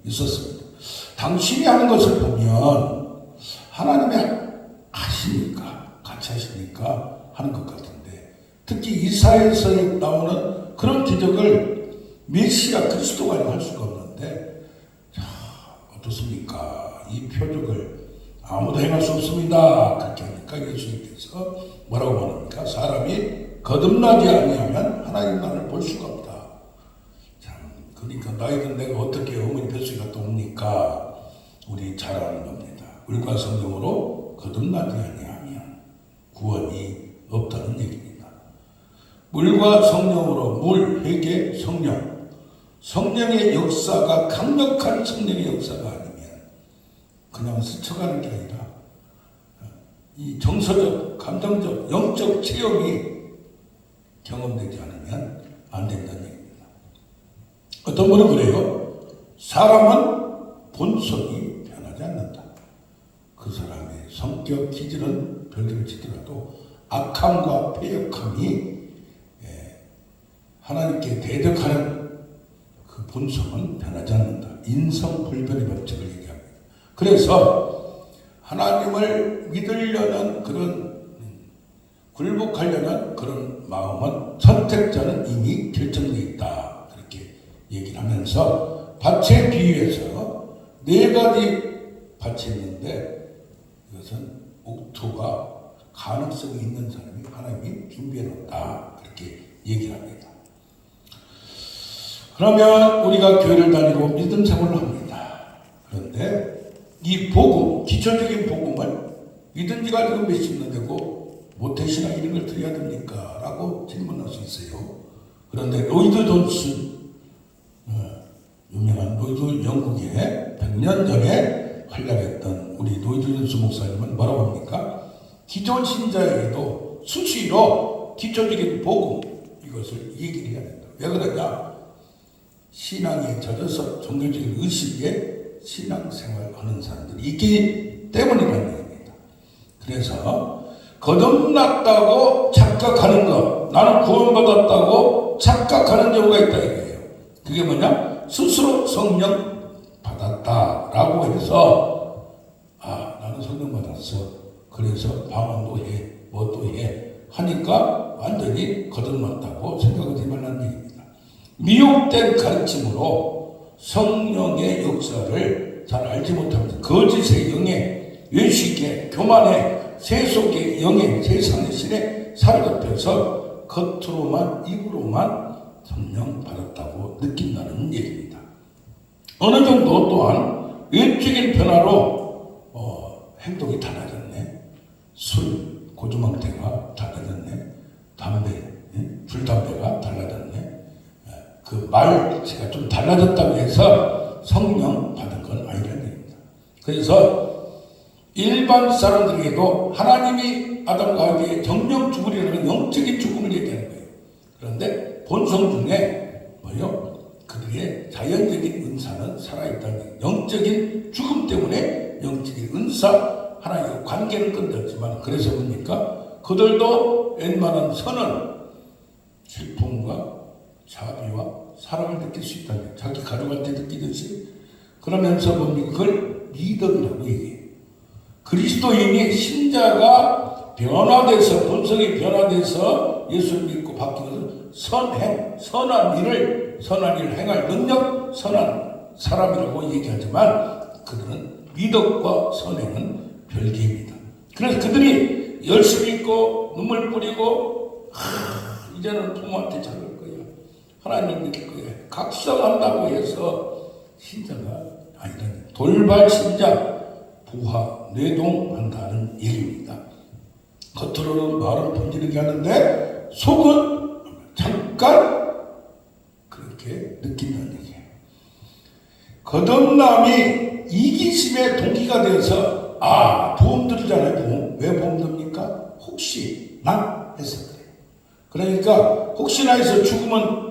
있었습니다. 당신이 하는 것을 보면 하나님이 하시니까, 같이 하시니까 하는 것 같은데, 특히 이사야에서 나오는 그런 기적을 메시아 그리스도가 할 수가 없는데, 자, 어떻습니까? 이 표적을 아무도 행할 수 없습니다. 그렇게 하니까 예수님께서 뭐라고 말합니까? 사람이 거듭나지 아니하면 하나님 나라를 볼 수가 없다. 참, 그러니까 너희들 내가 어떻게 어머니 뱃속에 갔다 옵니까? 우리 잘 아는 겁니다. 물과 성령으로 거듭나지 아니하면 구원이 없다는 얘기입니다. 물과 성령으로, 물, 회개, 성령. 성령의 역사가 강력한 성령의 역사가 아니면 그냥 스쳐가는 게 아니라 이 정서적, 감정적, 영적 체험이 경험되지 않으면 안 된다는 얘기입니다. 어떤 분은 그래요. 사람은 본성이 변하지 않는다. 그 사람의 성격, 기질은 별개를 치더라도 악함과 패역함이 하나님께 대적하는 그 본성은 변하지 않는다. 인성불변의 법칙을 얘기합니다. 그래서 하나님을 믿으려는 그런 굴복하려는 그런 마음은 선택자는 이미 결정되어 있다. 그렇게 얘기를 하면서 밭에 비유해서 4가지 밭이 있는데 이것은 옥토가 가능성이 있는 사람이 하나님이 준비해 놓았다. 그렇게 얘기를 합니다. 그러면 우리가 교회를 다니고 믿음 생활을 합니다. 그런데 이 복음, 기초적인 복음을 믿은 지가 지금 몇십 년 되고 모태신앙 이런 걸 드려야 됩니까? 라고 질문할 수 있어요. 그런데 로이드 존슨, 유명한 로이드 영국에 100년 전에 활약했던 우리 로이드 존슨 목사님은 뭐라고 합니까? 기존 신자에게도 수시로 기초적인 복음 이것을 얘기를 해야 된다. 왜 그러냐? 신앙에 젖어서 종교적인 의식에 신앙생활하는 사람들이 있기 때문이라는 얘기입니다. 그래서 거듭났다고 착각하는 것, 나는 구원받았다고 착각하는 경우가 있다 이거예요. 그게 뭐냐? 스스로 성령 받았다라고 해서 나는 성령 받았어. 그래서 방언도 해, 뭐도 해 하니까 완전히 거듭났다고 생각하지 말라는 얘기입니다. 미혹된 가르침으로 성령의 역사를 잘 알지 못하면서 거짓의 영에, 외식의, 교만의, 세속의 영에, 세상의 신에 사로잡혀서 겉으로만, 입으로만 성령 받았다고 느낀다는 얘기입니다. 어느 정도 또한 외적인 변화로 행동이 달라졌네. 술, 고주망태가 달라졌네. 담배, 줄담배가 달라졌네. 그 말체가 좀 달라졌다고 해서 성령 받은 건 아니라는 얘기입니다. 그래서 일반 사람들에게도 하나님이 아담과 하와에게 정령 죽으리라는 영적인 죽음을 얘기하는 거예요. 그런데 본성 중에 뭐요? 그들의 자연적인 은사는 살아있다는 영적인 죽음 때문에 영적인 은사 하나님과 관계는 끊겼지만 그래서 뭡니까? 그들도 웬만한 선은 슬픔과 자비와 사랑을 느낄 수 있다는 자기 가족한테 느끼듯이 그러면서 뭡니까? 그걸 믿음이라고 얘기해요. 그리스도인이 신자가 변화돼서 본성이 변화돼서 예수를 믿고 바뀌는 선행, 선한 일을 행할 능력, 선한 사람이라고 얘기하지만 그들은 믿음과 선행은 별개입니다. 그래서 그들이 열심히 있고 눈물 뿌리고 이제는 부모한테 잘할 거야. 하나님을 믿을 거야. 각성한다고 해서 신자가 아니라 돌발 신자, 부하, 뇌동한다는 얘기입니다. 겉으로는 말은 번지르게 하는데 속은 잠깐 그렇게 느낀다는 얘기예요. 거듭남이 이기심의 동기가 되어서 보험 들잖아요. 보험. 왜 보험 듭니까? 혹시 나 해서 그래요. 그러니까 혹시나 해서 죽으면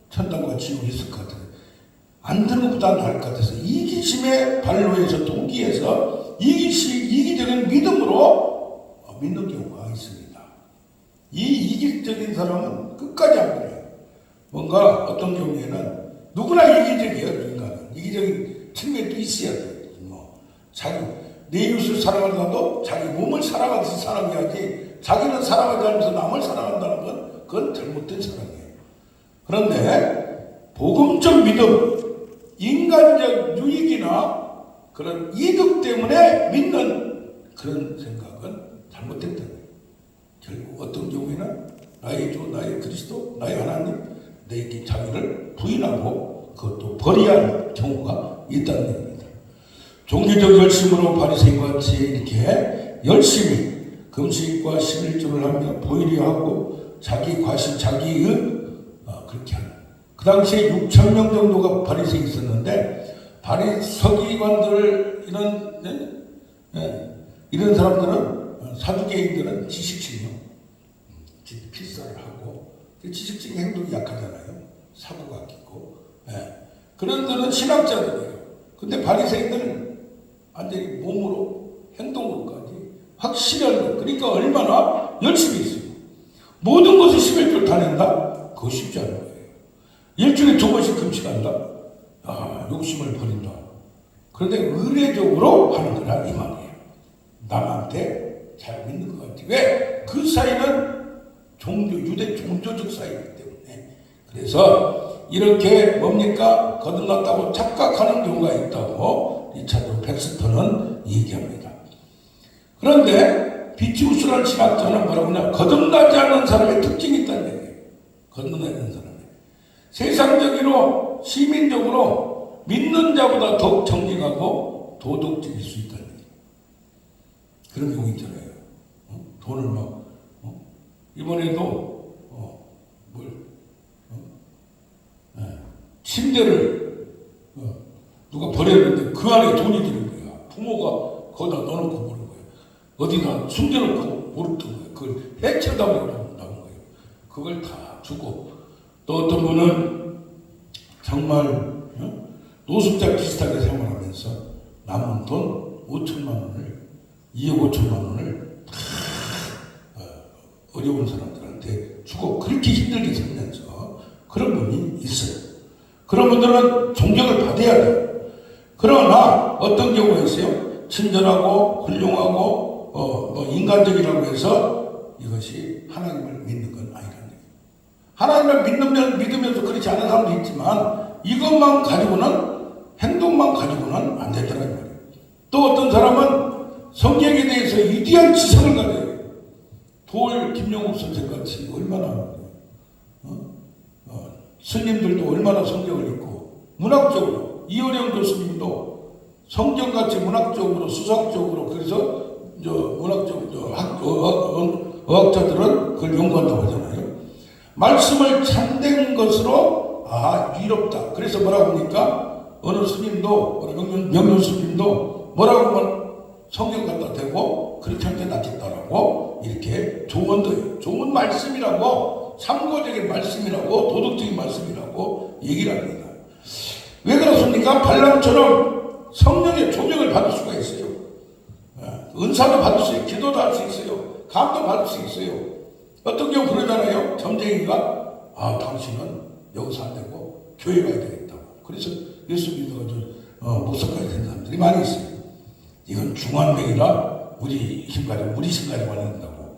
천당과 지옥이 있을 것 같아요. 안 드는 것보다 나을 것 같아서 이기심의 발로에서 동기에서 이기적인 믿음으로 믿는 경우가 있습니다. 이 이기적인 사람은 끝까지 안 그래요. 뭔가 어떤 경우에는 누구나 이기적이에요. 인간은 이기적인 있어야 돼. 뭐 자기 내 이웃을 사랑한다도 자기 몸을 사랑하듯이 사랑해야지. 자기는 사랑하지 않으면서 남을 사랑한다는 건 그건 잘못된 사랑이에요. 그런데 복음적 믿음, 인간적 유익이나 그런 이득 때문에 믿는 그런 생각은 잘못됐다. 결국 어떤 경우에는 나의 주, 나의 그리스도, 나의 하나님, 내게 자기를 부인하고 그것도 버려야 할 경우가 있다는 얘기입니다. 종교적 열심으로 바리새인과 같이 이렇게 열심히 금식과 11조를 하며 보이려 하고 자기 과실, 자기의 그렇게 하는. 그 당시에 6천 명 정도가 바리새인이 있었는데 서기관들 이런 사람들은 사두개인들은 지식층이요. 필사를 하고 지식적인 행동이 약하잖아요. 사고가 깊고 그런 데는 신학자들이에요. 근데 바리새인들은 완전히 몸으로 행동으로까지 확실한 것. 그러니까 얼마나 열심히 있어요. 모든 것을 11조를 다 낸다? 그거 쉽지 않은 거예요. 일주일에 2번씩 금식한다? 욕심을 버린다. 그런데 의례적으로 하는 거라 이 말이에요. 남한테 잘 믿는 것 같아요. 왜? 그 사이는 유대 종교적 사이이기 때문에. 그래서 이렇게 뭡니까? 거듭났다고 착각하는 경우가 있다고 리차드 백스터는 얘기합니다. 그런데 비티우스라는 신학자는 뭐라고 하냐? 거듭나지 않는 사람의 특징이 있다는 얘기예요. 거듭나지 않는 사람의. 세상적으로 시민적으로 믿는 자보다 더욱 정직하고 도덕적일 수 있다는 얘기예요. 그런 경우 있잖아요. 돈을 막 이번에도 침대를 누가 버렸는데 그 안에 돈이 드는 거야. 부모가 거기다 넣어놓고 모르는 거예요. 어디다 숨겨놓고 모르던 거예요. 그걸 해치우다 보니까 나온 거예요. 그걸 다 주고 또 어떤 분은 정말 노숙자 비슷하게 생활하면서 남은 돈 5천만 원을 2억 5천만 원을 다 어려운 사람들한테 주고 그렇게 힘들게 살면서 그런 분이 있어요. 그런 분들은 존경을 받아야 돼요. 그러나 어떤 경우가 있어요. 친절하고 훌륭하고 인간적이라고 해서 이것이 하나님을 믿는 건 아니라는 얘기예요. 하나님을 믿으면서 그렇지 않은 사람도 있지만 이것만 가지고는 행동만 가지고는 안 되더라는 거예요. 또 어떤 사람은 성경에 대해서 위대한 지성을 가져요. 돌 김영욱 선생같이 얼마나 스님들도 얼마나 성경을 읽고 문학적으로 이어령 교수님도 성경같이 문학적으로 수학적으로 그래서 문학적으로 어학자들은 그걸 연구한다고 하잖아요. 말씀을 참된 것으로 위롭다. 그래서 뭐라고 하니까 어느 스님도 명륜 스님도 뭐라고 하면 성경 갖다 대고 그렇게 하는 게 낫겠다라고 이렇게 조언도 좋은 말씀이라고 참고적인 말씀이라고 도덕적인 말씀이라고 얘기를 합니다. 왜 그렇습니까? 발람처럼 성령의 조명을 받을 수가 있어요. 은사도 받을 수 있어요. 기도도 할 수 있어요. 감도 받을 수 있어요. 어떤 경우 그러잖아요. 점쟁이가 당신은 여기서 안 되고 교회 가야 되겠다고. 그래서 예수 믿어가지고 목사 가야 되는 사람들이 많이 있어요. 이건 중환명이라 우리 힘까지 많이 된다고.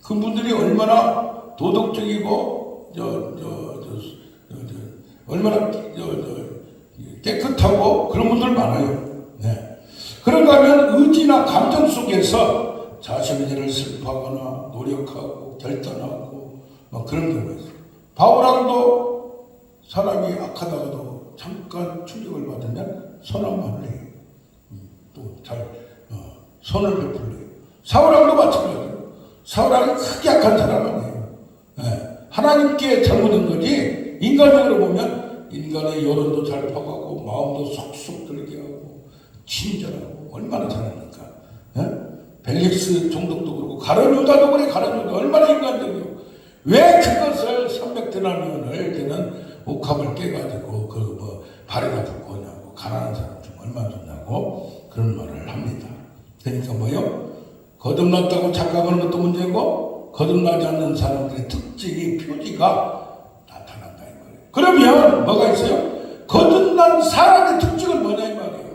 그분들이 얼마나 도덕적이고 얼마나 깨끗하고 그런 분들 많아요. 네. 그런가 하면 의지나 감정 속에서 자신의 일을 슬퍼하거나 노력하고 결단하고 그런 경우가 있어요. 바울왕도 사람이 악하다가도 잠깐 충격을 받으면 선한 말을 해요. 또 잘 선을 베풀어요. 사울왕도 마찬가지예요. 사울왕은 크게 약한 사람 아니에요. 하나님께 잘못한 거지 인간적으로 보면 인간의 여론도 잘 파가고 마음도 쏙쏙 들게 하고 친절하고 얼마나 잘합니까? 벨릭스 종독도 그렇고 가룟유다도 그래. 가룟유다 얼마나 인간적이에요. 왜 그것을 300데나리온을 되는 옥합을 깨가지고 발에다 붙고 하냐고 가난한 사람 중 얼마나 좋냐고 그런 말을 합니다. 그러니까 뭐요? 거듭났다고 착각하는 것도 문제고 거듭나지 않는 사람들의 특징이 표지가 나타난다 이 말이에요. 그러면 뭐가 있어요? 거듭난 사람의 특징은 뭐냐 이 말이에요.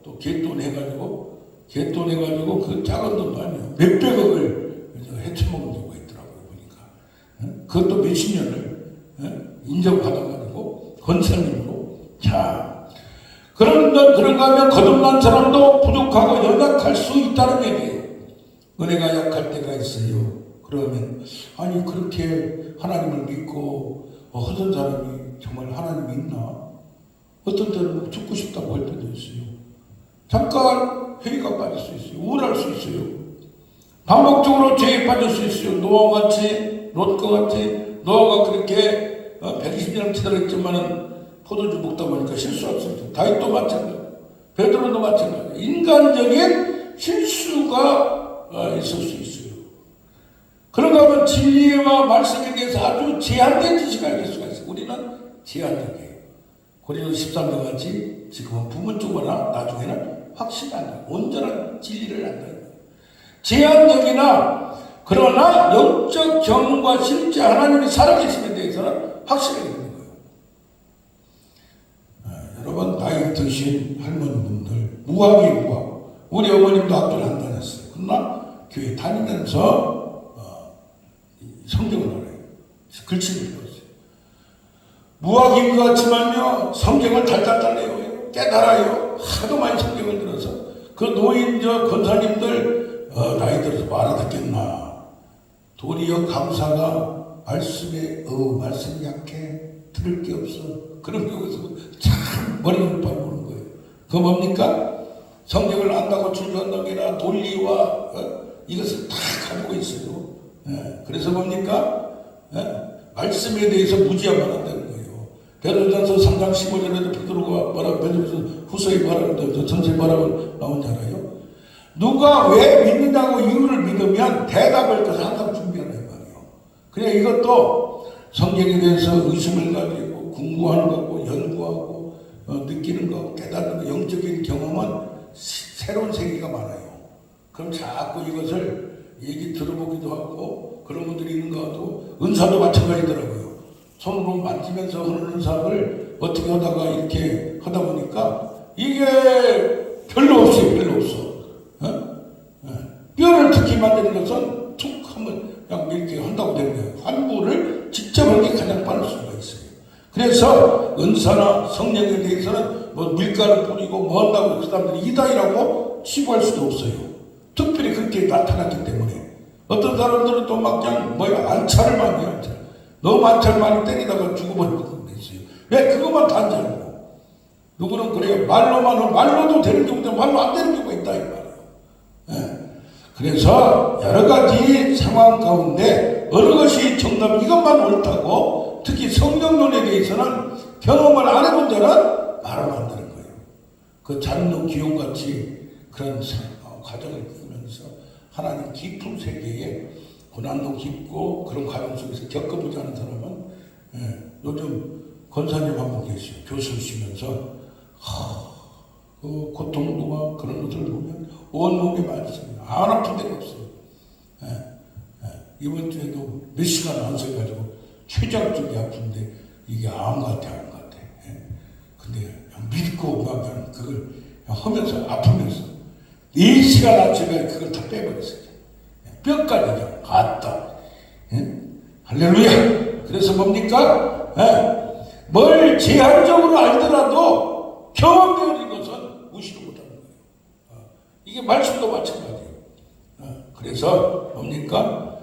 또 개돈해가지고 그 작은 돈도 아니에요. 몇백억을 해쳐먹은 경우가 있더라고요. 보니까. 그것도 몇십 년을 인정받아가지고 건설님으로. 자, 그런가 하면 거듭난 사람도 부족하고 연약할 수 있다는 얘기예요. 은혜가 약할 때가 있어요. 그러면 아니 그렇게 하나님을 믿고 하던 사람이 정말 하나님이 있나? 어떤 때는 죽고 싶다고 할 때도 있어요. 잠깐 회의가 빠질 수 있어요. 우울할 수 있어요. 반복적으로 죄에 빠질 수 있어요. 노아같이, 롯과같이. 노아가 그렇게 120년을 기다렸지만은 포도주 먹다 보니까 실수할 수 있어요. 다윗도 마찬가지예요. 베드로도 마찬가지예요. 인간적인 실수가 있을 수 있어요. 그런가 하면 진리와 말씀에 대해서 아주 제한된 지식을 알릴 수가 있어요. 우리는 제한적이에요. 고린도 13장 같이 지금은 부분적으로나 나중에는 확실한 온전한 진리를 안다는 거예요. 제한적이나 그러나 영적 경험과 실제 하나님이 살아계심에 대해서는 확실하게 되는 거예요. 여러분 나이 드신 할머니분들 무학이 무학. 우리 어머님도 학교를 안 다녔어요. 그러나 교회 다니면서 성경을 알아요. 글씨를 배웠어요. 무학인 것 같지만요, 성경을 달달달 외워요. 깨달아요. 하도 많이 성경을 들어서. 그 노인, 권사님들, 나이 들어서 뭐 알아듣겠나. 도리어 감사가 말씀이 약해. 들을 게 없어. 그런 경우에서 참 머리를 빠보는 거예요. 그거 뭡니까? 성경을 안다고 출전하기나 논리와 이것을 다 가지고 있어요. 그래서 뭡니까? 말씀에 대해서 무지하면 안 되는 거예요. 베드로전서 3장 15절에도 베드로가 뭐라고 베드로전서 후서에 뭐라고 전서에 뭐라고 나온 줄 알아요? 누가 왜 믿느냐고 이유를 믿으면 대답할 것을 항상 준비하는 말이에요. 그래 이것도 성경에 대해서 의심을 가지고 공부하는 거고 연구하고 느끼는 거 깨닫는 거 영적인 경험은 새로운 세계가 많아요. 그럼 자꾸 이것을 얘기 들어보기도 하고 그런 분들이 있는 것 같고 은사도 마찬가지더라고요. 손으로 만지면서 하는 은사를 어떻게 하다가 이렇게 하다 보니까 이게 별로 없어요. 별로 없어. 뼈를 특히 만드는 것은 툭 하면 그냥 이렇게 한다고 되는 거예요. 환부를 직접 하는 게 가장 빠를 수가 있어요. 그래서 은사나 성령에 대해서는 뭐 밀가루 뿌리고 뭐 한다고 그 사람들이 이다이라고 치부할 수도 없어요. 특별히 그렇게 나타났기 때문에. 어떤 사람들은 또 막 그냥 안차를 많이 해요. 너무 안차를 많이 때리다가 죽어버리는 것도 있어요. 왜 그것만 다 안 잘하고. 누구는 그래요. 말로도 되는 경우도 말로 안 되는 경우가 있다 이 말이에요. 그래서 여러 가지 상황 가운데 어느 것이 정답 이것만 옳다고 특히 성경론에 대해서는 경험을 안 해본 자는 말을 안 되는 거예요. 그 잔노 기용같이 그런 과정을 겪으면서 하나님 깊은 세계에 고난도 깊고 그런 과정 속에서 겪어보지 않은 사람은 요즘 권사님 한 분 계시죠. 교수시면서 그 고통도와 그런 것들을 보면 온몸이 많습니다. 안 아픈 데가 없어요. 이번 주에도 몇 시간 안서가지고 췌장쪽이 아픈데 이게 암 같아. 근데 그냥 믿고 막 그걸 하면서 아프면서 4시간 아침에 그걸 다 빼버렸어요. 뼈까지 그냥 갔다. 할렐루야. 그래서 뭡니까? 뭘 제한적으로 알더라도 경험되어진 것은 무시를 못하는 거예요. 이게 말씀도 마찬가지예요. 그래서 뭡니까?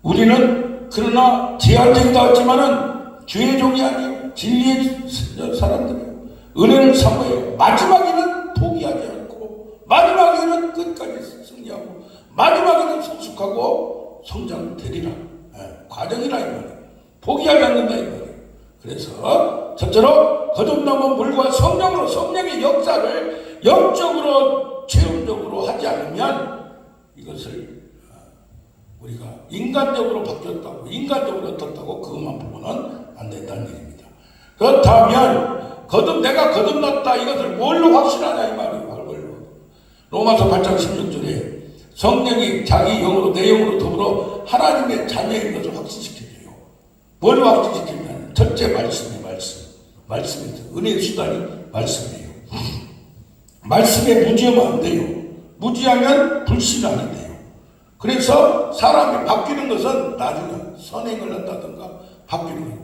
우리는 그러나 제한적이다 했지만은 죄의 종이 아니에요. 진리의 사람들이에요. 은혜를 삼아요. 마지막에는 포기하지 않고 마지막에는 끝까지 승리하고 마지막에는 성숙하고 성장되리라. 과정이라 이 말이에요. 포기하지 않는다 이 말이에요. 그래서 첫째로 거듭남은 물과 성령으로 성령의 역사를 영적으로 체험적으로 하지 않으면 이것을 우리가 인간적으로 바뀌었다고 인간적으로 어떻다고 그것만 보고는 안 된다는 얘기입니다. 그렇다면 내가 거듭났다 이것을 뭘로 확신하냐 이 말이에요. 뭘로. 로마서 8장 16절에 성령이 자기 영으로 내 영으로 더불어 하나님의 자녀인 것을 확신시켜줘요. 뭘 확신시키냐면 첫째 말씀이에요. 말씀에서 은혜의 수단이 말씀이에요. 말씀에 무지하면 안 돼요. 무지하면 불신앙이 돼요. 그래서 사람이 바뀌는 것은 나중에 선행을 한다든가 바뀌는 거예요.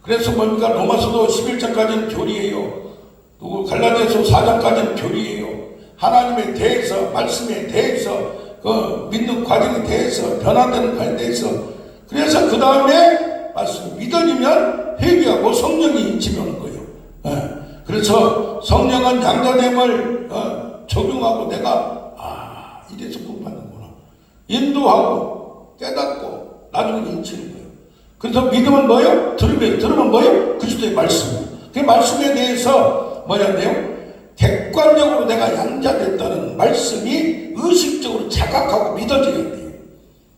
그래서 뭡니까? 로마서도 11장까지는 교리예요. 또 갈라디아서 4장까지는 교리예요. 하나님에 대해서, 말씀에 대해서, 그 믿는 과정에 대해서, 변화되는 과정에 대해서. 그래서 그 다음에 말씀을 믿어지면 회개하고 성령이 인치면 거예요. 그래서 성령은 양자됨을 적용하고 내가 이래서 구원받는구나. 인도하고 깨닫고 나중에 인치는 거예요. 그래서 믿음은 뭐예요? 들으면 뭐예요? 그리스도의 말씀. 그 말씀에 대해서 뭐냐면요? 객관적으로 내가 양자됐다는 말씀이 의식적으로 자각하고 믿어져야 돼요.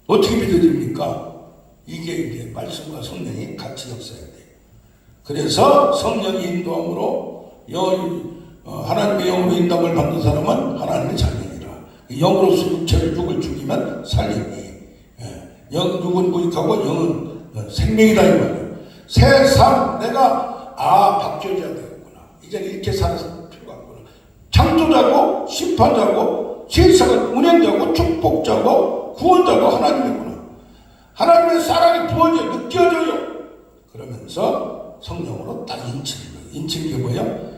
어떻게 믿어집니까? 이게 이제 말씀과 성령이 같이 역사해야 돼요. 그래서 성령이 인도함으로 하나님의 영으로 인도함을 받는 사람은 하나님의 자녀이라. 영으로서 육을 죽이면 살림이. 육은 무익하고 영은 생명이다 이 말이에요. 새삼 내가 바뀌어져야 되겠구나. 이제 이렇게 사는 필요가 없구나. 창조자고 심판자고 세상을 운행자고 축복자고 구원자고 하나님이구나. 하나님의 사랑이 부어져 느껴져요. 그러면서 성령으로 딱 인치는 거예요. 인치는 게 뭐야?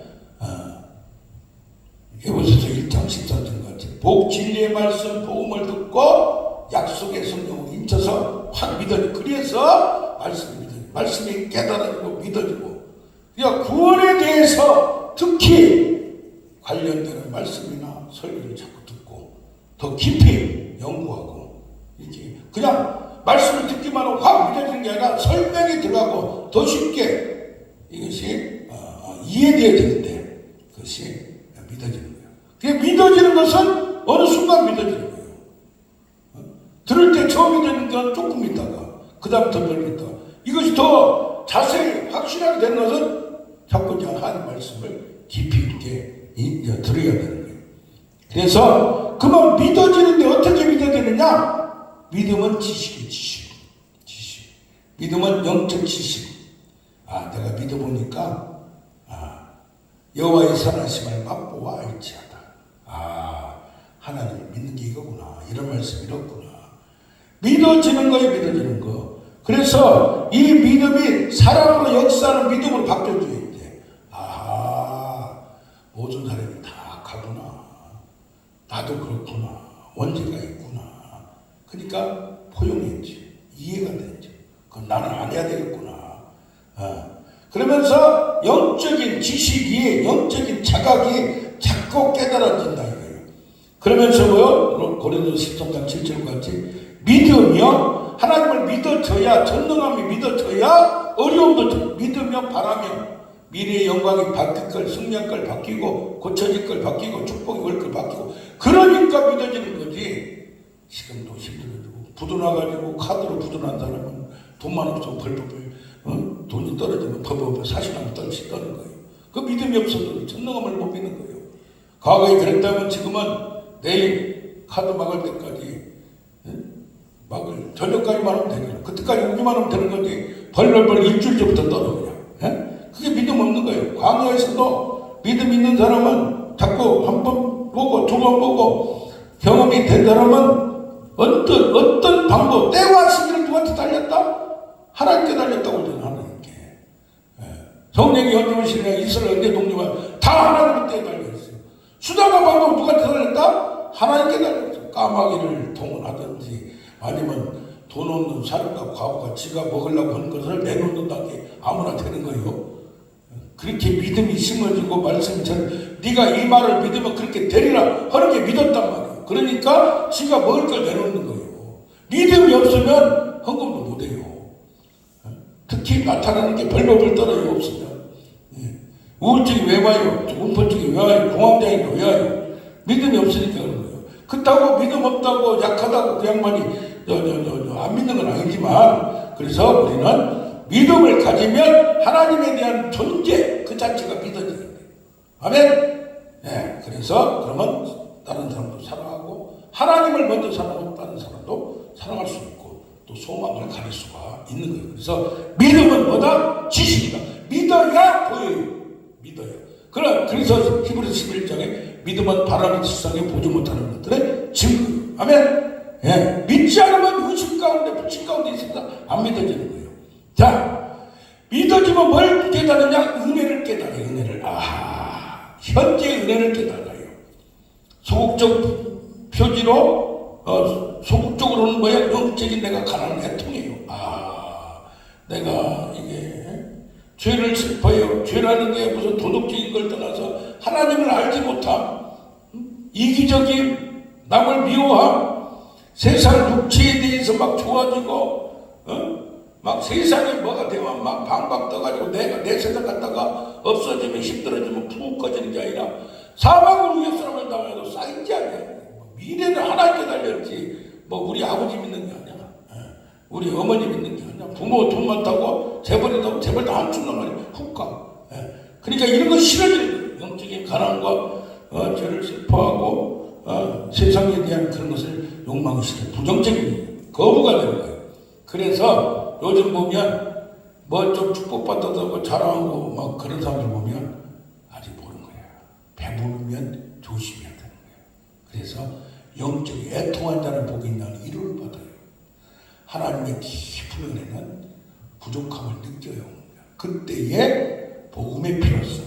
에베소서 1장 14절 같이 복 진리의 말씀 복음을 듣고 약속의 성령으로 인쳐서 확 믿어져. 그래서 말씀이 믿어져. 말씀이 깨달아지고 믿어지고. 그러니까 구원에 대해서 특히 관련되는 말씀이나 설교를 자꾸 듣고 더 깊이 연구하고 이렇게 그냥 말씀을 듣기만 하고 확 믿어지는 게 아니라 설명이 들어가고 더 쉽게 이것이 이해되어지는데 그것이 믿어지는 거예요. 그게 믿어지는 것은 어느 순간 믿어지는 거예요. 들을 때 처음 믿어지는 건 조금 있다가 그 다음부터 덜 믿다가 이것이 더 자세히 확실하게 되는 것은 자꾸 이제 하나님 말씀을 깊이 있게 들어야 되는 거예요. 그래서 그만 믿어지는데 어떻게 믿어지느냐? 믿음은 지식이 지식. 믿음은 영적 지식. 내가 믿어보니까 여호와의 선하심을 맛보아 알지하다. 하나님을 믿는 게 이거구나. 이런 말씀이 이렇구나. 믿어지는 거에 믿어지는 거. 그래서 이 믿음이 사랑으로 역사하는 믿음으로 바뀌어줘야 돼. 모든 사람이 다 가구나. 나도 그렇구나. 원죄가 있구나. 그러니까 포용했지. 이해가 되지. 그건 나는 안 해야 되겠구나. 그러면서 영적인 지식이, 영적인 자각이 자꾸 깨달아진다 이거예요. 그러면서 뭐요? 고린도서 13장 7절 같이 믿으며 하나님을 믿어져야, 전능함이 믿어져야 어려움도 믿으며 바라며 미래의 영광이 바뀔 걸, 승리할 걸 바뀌고 고쳐질 걸 바뀌고 축복이 올 걸 바뀌고 그러니까 믿어지는 거지. 지금도 힘들어지고 부도나가지고 카드로 부도난 사람은 돈만 없어서 벌벌 돈이 떨어지면 벌벌 사실하면 떨씩 떠는 거예요. 그 믿음이 없어도 전능함을 못 믿는 거예요. 과거에 그랬다면 지금은 내일 카드 막을 때까지 저녁까지만 하면 되는 거예요. 그때까지 오기만 하면 되는 거지 벌벌 일주일 전부터 떨어 그냥. 그게 믿음 없는 거예요. 과거에서도 믿음 있는 사람은 자꾸 한 번 보고 두 번 보고 경험이 된 사람은 어떤 방법, 때와 시기를 누구한테 달렸다? 하나님께 달렸다고 그러잖아요. 하나님께. 성령이 현존하시는 이스라엘 언제 독립한 다 하나님 때에 달려있어요. 수단과 방법 누구한테 달렸다? 하나님께 달렸어요. 까마귀를 동원하든지 아니면 돈 없는 사람과 과부가 지가 먹으려고 하는 것을 내놓는다는 게 아무나 되는 거예요. 그렇게 믿음이 심어지고 말씀이 네가 이 말을 믿으면 그렇게 되리라 하는 게 믿었단 말이에요. 그러니까 지가 먹을 걸 내놓는 거예요. 믿음이 없으면 헌금도 못해요. 특히 나타나는 게 벌벌벌 떨어요. 없으면. 우울증이 왜 와요? 공포증이 왜 와요? 공황장애가 왜 와요? 믿음이 없으니까 그런 거예요. 그렇다고 믿음 없다고 약하다고 그 양반이 안 믿는 건 아니지만 그래서 우리는 믿음을 가지면 하나님에 대한 존재 그 자체가 믿어지는 거예요. 아멘? 그래서 그러면 다른 사람도 사랑하고 하나님을 먼저 사랑하고 다른 사람도 사랑할 수 있고 또 소망을 가릴 수가 있는 거예요. 그래서 믿음은 뭐다? 지식이다. 믿어야 보여요. 믿어요. 그래서 히브리서 11장에 믿음은 바라는 세상에 보지 못하는 것들의 증거. 아멘. 예, 믿지 않으면 의심 가운데 불신 가운데 있습니다. 안 믿어지는 거예요. 자, 믿어지면 뭘 깨달으냐? 은혜를 깨달아요. 은혜를. 현재 은혜를 깨달아요. 소극적 표지로 소극적으로는 뭐야? 영적인 내가 가난한 애통해요. 내가 이게 죄를 슬퍼요. 죄라는 게 무슨 도덕적인 걸 떠나서 하나님을 알지 못함, 이기적인 남을 미워함, 세상 육체에 대해서 막 좋아지고 막 세상에 뭐가 되면 막 방방 떠가지고 내가 내 세상 갔다가 없어지면 힘들어지면 푹 꺼지는 게 아니라 사망을 위해 사람을 당해도 쌓이지 않냐. 미래는 하나님께 달렸지 뭐 우리 아버지 믿는 게 아니야. 우리 어머니 믿는 게 아니야. 부모 돈 많다고 재벌이라고 재벌 다 안 준단 말이야. 훅 가. 그러니까 이런 거 싫어지는 거예요. 영적인 가난과 죄를 슬퍼하고 세상에 대한 그런 것을 욕망이 싫어. 부정적인 거부가 되는 거예요. 그래서 요즘 보면 뭐 좀 축복받아서 자랑하고 막 그런 사람들 보면 아직 모르는 거야. 배부르면 조심해야 되는 거예요. 그래서 영적인 애통한 자는 복이 있나니 이를 받아요. 하나님의 깊은 은혜는 부족함을 느껴요. 그때에 복음의 필요성,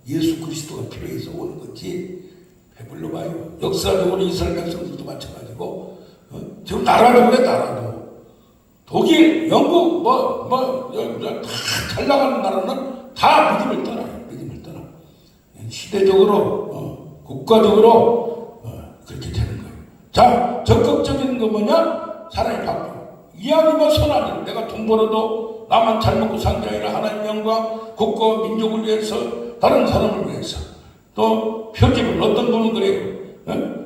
예수 그리스도가 필요해서 오는 거지. 배불러 봐요. 역사적으로 이스라엘 백성들도 마찬가지고 지금 나라도 그래. 나라도 독일, 영국 다 잘 나가는 나라는 다 믿음을 떠나요. 믿음을 떠나. 시대적으로 국가적으로 그렇게 되는 거예요. 자, 적극적인 거 뭐냐? 사람이 바뀌어. 이왕이면 선하니 내가 돈 벌어도 나만 잘 먹고 산 게 아니라 하나님 영광, 국가와 민족을 위해서, 다른 사람을 위해서. 또 표집은 어떤 분은 그래요.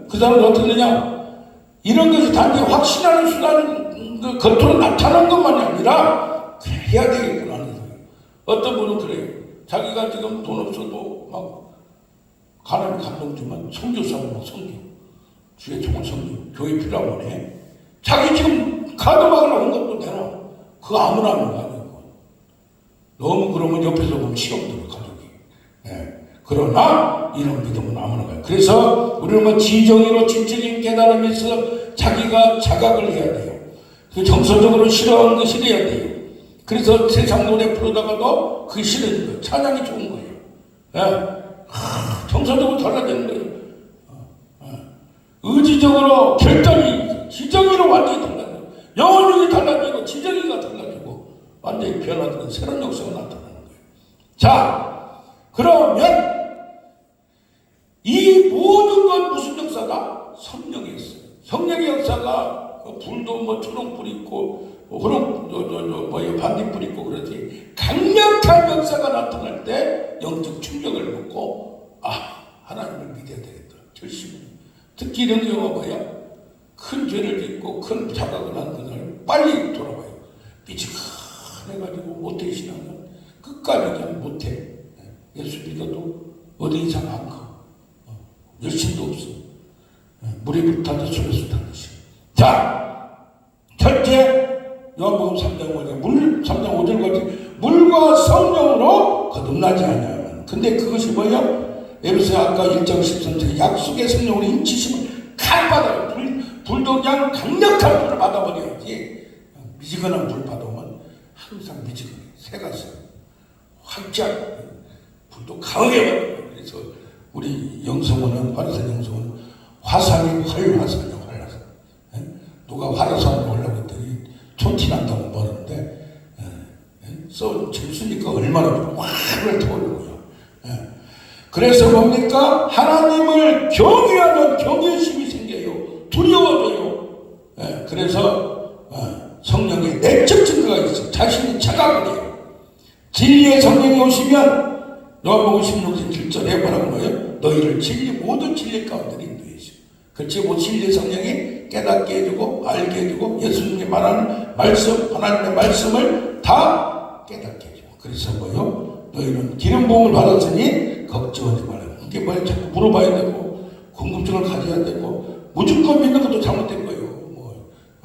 그 사람은 어떻느냐? 이런 것이 단지 확신하는 수단, 겉으로 나타나는 것만이 아니라 해야 되겠구나 하는 거예요. 어떤 분은 그래요. 자기가 지금 돈 없어도 막 하나님 감동 주면 선교사고 막 선교, 주의 종을 선교, 교회 필요하면 해. 자기 지금 카드박을 온 것도 내놔. 그거 아무나 하는 거 아니고. 너무 그러면 옆에서 보면 시험 들어 가족이. 그러나 이런 믿음은 아무나 가요. 그래서 우리는 뭐 지정의로 진적인 깨달음이 있어 자기가 자각을 해야 돼요. 정서적으로 싫어하는 거 싫어야 돼요. 그래서 세상 노래 부르다가도 그게 싫어지는 거예요. 찬양이 좋은 거예요. 정서적으로 달라지는 거예요. 의지적으로 결단이 지정의로 완전히 달라져요. 영혼력이 달라지고 지정의가 달라지고 완전히 변화되는 새로운 역사가 나타나는 거예요. 자, 그러면 이 모든 건 무슨 역사가? 성령이 있어요. 성령의 역사가 불도 뭐 초록불 있고 반딧불 있고 그러지. 강력한 역사가 나타날 때 영적 충격을 먹고 하나님을 믿어야 되겠다. 결심을. 특히 이런 경우가 뭐야? 큰 죄를 짓고 큰 자각을 한 그날 빨리 돌아와요. 미치해가지고 못해 신앙은 끝까지 그냥 못해. 예수 믿어도 어디 이상 안 커. 열심도 없어. 물에 불타도 술에 타듯이. 자, 첫째 요한복음 3장 5절 3장 5절 같이 물과 성령으로 거듭나지 않냐면. 근데 그것이 뭐예요? 에베소 아까 1장 13절 약속의 성령으로 인치심을 칼받아요. 불도 그냥 강력한 불을 받아버려야지. 미지근한 불 받으면 항상 미지근해. 새가 써. 활짝 불도 강하게 받아요. 그래서 우리 영성원은 화려산 영성원은 화산이 활화산이야. 활화산. 누가 화려산으로 올라고 했더니 촌티 난다고 말하는데 재밌으니까 얼마나 화를 터오는 거야. 그래서 뭡니까? 하나님을 경외하는 경외심이 생겨요. 두려워져요. 그래서 성령의 내적 증거가 있어. 자신이 자각을 해요. 진리의 성령이 오시면 요한복음 16장 7절에 뭐라고 해요? 너희를 모든 진리 가운데 인도해주시오. 그렇지, 진리의 성령이 깨닫게 해주고 알게 해주고 예수님이 말하는 말씀, 하나님의 말씀을 다 깨닫게 해주고. 그래서 뭐요? 너희는 기름 부음을 받았으니 걱정하지 말아요. 이게 뭐야? 자꾸 물어봐야 되고 궁금증을 가져야 되고 무조건 믿는 것도 잘못된 거예요.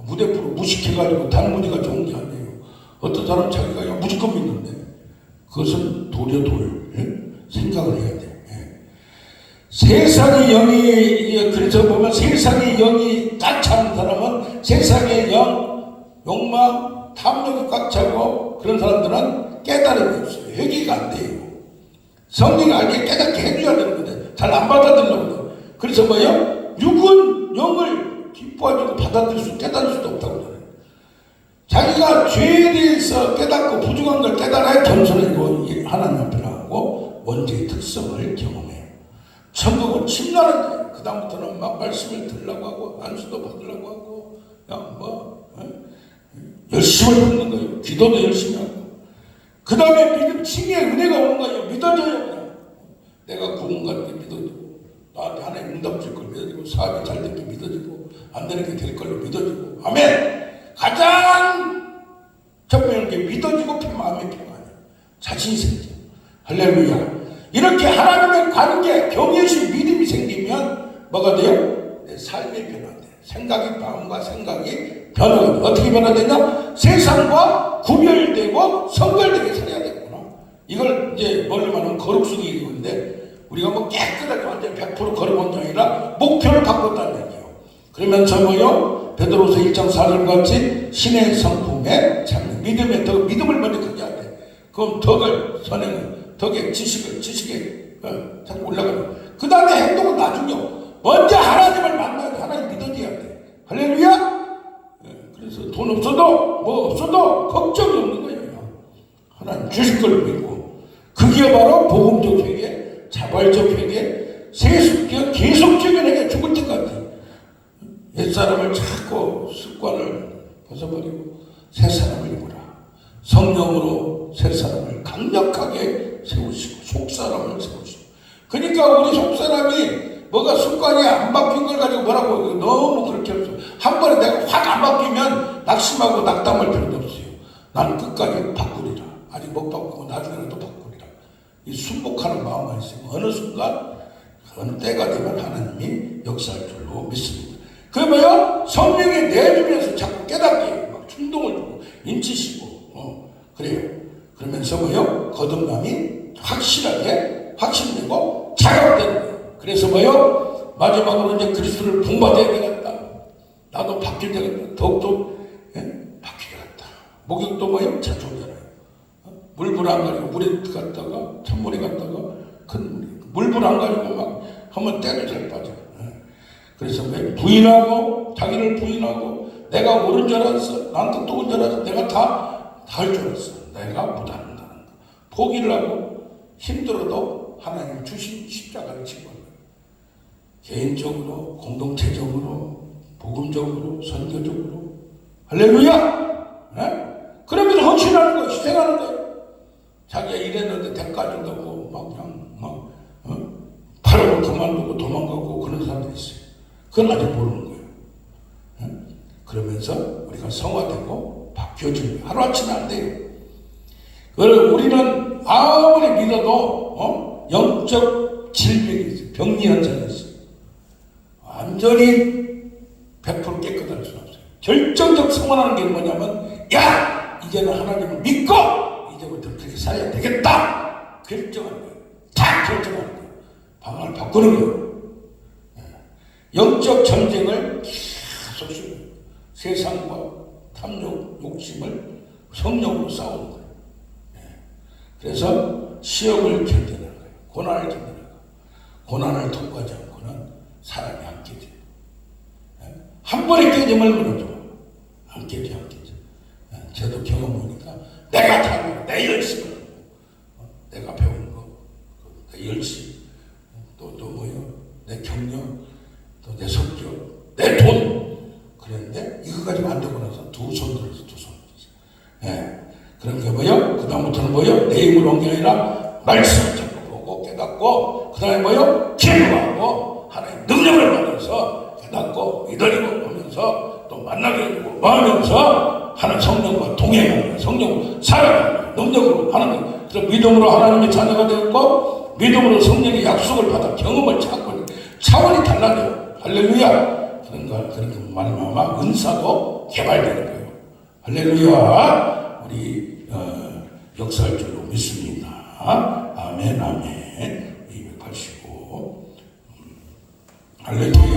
무대프로 무식해가지고 단무지가 좋은 게 아니에요. 어떤 사람 자기가 그냥 무조건 믿는데 그것은 돌 생각을 해야 돼. 세 세상의 영이, 그래서 보면 세상의 영이 꽉 차는 사람은 세상의 영, 욕망, 탐욕이 꽉 차고 그런 사람들은 깨달음이 없어요. 회개가 안 돼요. 성령이 알게 깨닫게 해줘야 되는 건데 잘 안 받아들이려고 그래요. 그래서 뭐예요? 육은 영을 기뻐하고 받아들일 수, 깨달을 수도 없다고 그래요. 자기가 죄에 대해서 깨닫고 부족한 걸 깨달아야 겸손해지고 하나님 앞에 나오고 원죄의 특성을 경험해요. 천국은 침략한데 그 다음부터는 막 말씀을 들으려고 하고 안수도 받으려고 하고 열심을 받는 거예요. 기도도 열심히 하고 그 다음에 믿음 칭의의 은혜가 오는 거예요. 믿어져요. 그냥 내가 구원 받는 게 믿어지고 나한테 하나님 응답 줄 걸 믿어지고 사업이 잘 될 게 믿어지고 안 되는 게 될 걸로 믿어지고 아멘. 가장 첫번째 게 믿어지고 마음이 평안해요. 자신이 생겨. 할렐루야. 이렇게 하나님의 관계, 경외심, 믿음이 생기면 뭐가 돼요? 내 삶이 변화돼요. 생각이, 마음과 생각이 변화돼요. 어떻게 변화되냐? 세상과 구별되고 성결되게 살아야 되구나. 이걸 이제 뭘로 말하면 거룩수기 이건데 우리가 뭐 깨끗하게 완전히 100% 거룩한 게 아니라 목표를 바꿨다는 얘기예요. 그러면서 뭐요? 베드로서 1장 4절 같이 신의 성품에 참 믿음의 덕, 믿음을 먼저 크게 하래. 그럼 덕을, 선행은 덕에 지식에 자꾸 올라가요. 그 다음에 행동은 나중이요. 먼저 하나님을 만나야 하나님 믿어줘야 돼. 할렐루야. 그래서 돈 없어도 뭐 없어도 걱정이 없는 거예요. 하나님 주실 걸 믿고 그게 바로 복음적 회개, 자발적 회개, 세속적, 계속적인 회개. 죽을 때까지 옛사람을 자꾸 습관을 벗어버리고 새사람을 입으라. 성령으로 새사람을 강력하게 세우시고 속사람을 세우시고. 그러니까 우리 속사람이 뭐가 습관이 안 바뀐 걸 가지고 뭐라고 너무 그렇게 없어. 한 번에 내가 확 안 바뀌면 낙심하고 낙담할 필요도 없어요. 나는 끝까지 바꾸리라. 아직 못 바꾸고 나중에는 또 바꾸리라. 이 순복하는 마음만 있으면 어느 순간 어느 때가 되면 하나님이 역사할 줄로 믿습니다. 그 뭐요? 성령이 내주면서 자꾸 깨닫게 막 충동을 주고 인치시고 그래요. 그러면서 뭐요? 거듭남이 확실하게 확신되고 자각되는 거예요. 그래서 뭐요? 마지막으로 이제 그리스도를 본받아야 되겠다. 나도 바뀌어야 되겠다. 더욱더 바뀌어야겠다. 목욕도 뭐요? 자주 오잖아요. 물불 안 가지고 물에 갔다가 찬물에 갔다가 큰 물불 안 가지고 막 하면 때도 잘 빠져요. 그래서 부인하고 자기를 부인하고 내가 옳은 줄 알았어. 나한테 똑은 줄 알았어. 내가 다 할 줄 알았어. 내가 못한다는 거. 포기를 하고 힘들어도 하나님 주신 십자가를 지고 개인적으로, 공동체적으로, 복음적으로, 선교적으로. 할렐루야! 네? 그러면 헌신하는 거예요. 희생하는 거예요. 자기가 일했는데 대가 준다고 막 그냥 팔아고 그만두고 도망가고 그런 사람들이 있어요. 그건 아직 모르는 거예요. 네? 그러면서 우리가 성화되고 바뀌어지는 거예요. 하루아침에 안 돼요. 우리는 아무리 믿어도 영적 질병이 있어요. 병리 현상이 있어요. 완전히 100% 깨끗할 수는 없어요. 결정적 성원하는 게 뭐냐면 야! 이제는 하나님을 믿고 이제부터 그렇게 살아야 되겠다! 결정하는 거예요. 다 결정하는 거예요. 방향을 바꾸는 거예요. 영적 전쟁을 계속 쉬어요. 세상과 탐욕, 욕심을 성령으로 싸우는 거예요. 그래서 시험을 견디는 거예요. 고난을 견디는 거예요. 고난을 통과하지 않고는 사람이 안 깨져요. 한 번에 깨지면 무너져. 안 깨져, 안 깨져. 저도 경험 보니까 내가 잘하고 내 열심을 하고 내가 배운 거, 내 열심, 또 뭐요? 내 경력, 또 내 성격, 내 돈. 그랬는데 이거 가지고 안 되고 나서 두 손 들어서 두 손. 그런 게 뭐요? 그 다음부터는 뭐요? 내 힘으로 온 게 아니라 말씀을 자꾸 보고 깨닫고 그 다음에 뭐요? 기도하고 하나님 능력을 받아서 깨닫고 믿어지고 하면서 또 만나게 되고 하면서 하나님 성령과 동행하는 성령으로 살아가는 능력으로 하나님 그래서 믿음으로 하나님의 자녀가 되었고 믿음으로 성령의 약속을 받아 경험을 찾고 차원이 달라져요. 할렐루야. 그러니까 말마마 은사도 개발되는 거예요. 할렐루야. 우리 역사할 줄로 믿습니다. 아멘 아멘. 285 할렐루야.